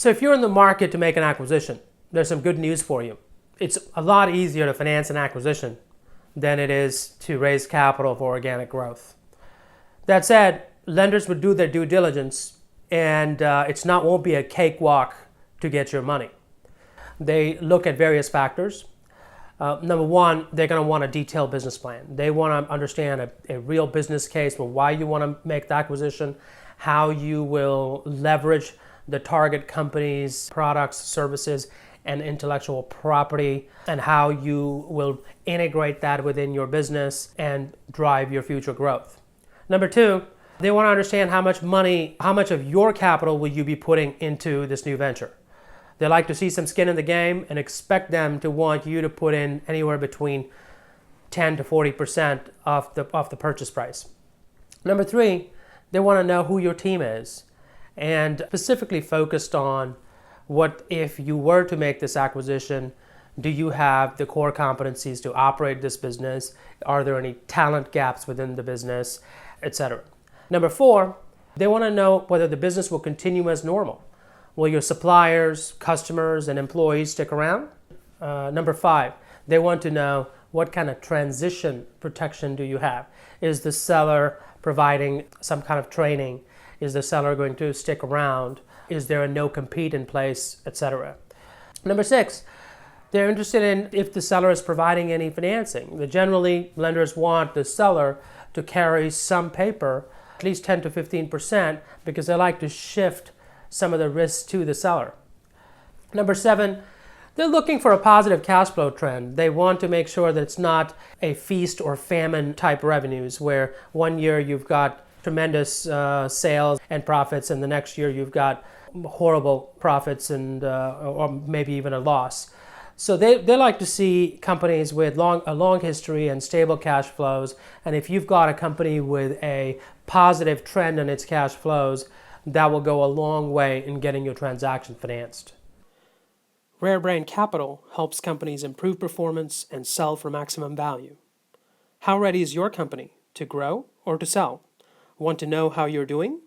So if you're in the market to make an acquisition, there's some good news for you. It's a lot easier to finance an acquisition than it is to raise capital for organic growth. That said, lenders would do their due diligence, and won't be a cakewalk to get your money. They look at various factors. Number one, they're going to want a detailed business plan. They want to understand a real business case for why you want to make the acquisition, how you will leverage the target company's products, services, and intellectual property, and how you will integrate that within your business and drive your future growth. Number two, they want to understand how much of your capital will you be putting into this new venture. They like to see some skin in the game and expect them to want you to put in anywhere between 10 to 40% of the purchase price. Number three, they want to know who your team is, and specifically focused on what if you were to make this acquisition, do you have the core competencies to operate this business? Are there any talent gaps within the business, etc. Number four, they want to know whether the business will continue as normal. Will your suppliers, customers, and employees stick around? Number five, they want to know what kind of transition protection do you have? Is the seller providing some kind of training? Is the seller going to stick around? Is there a no-compete in place, etc.? Number six, they're interested in if the seller is providing any financing. Generally, lenders want the seller to carry some paper, at least 10 to 15%, because they like to shift some of the risks to the seller. Number seven, they're looking for a positive cash flow trend. They want to make sure that it's not a feast or famine type revenues where one year you've got tremendous sales and profits, and the next year you've got horrible profits and or maybe even a loss. So they like to see companies with a long history and stable cash flows. And if you've got a company with a positive trend in its cash flows, that will go a long way in getting your transaction financed. Rare Brain Capital helps companies improve performance and sell for maximum value. How ready is your company to grow or to sell? Want to know how you're doing?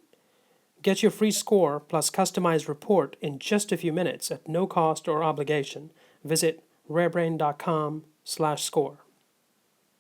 Get your free score plus customized report in just a few minutes at no cost or obligation. Visit rarebrain.com/score.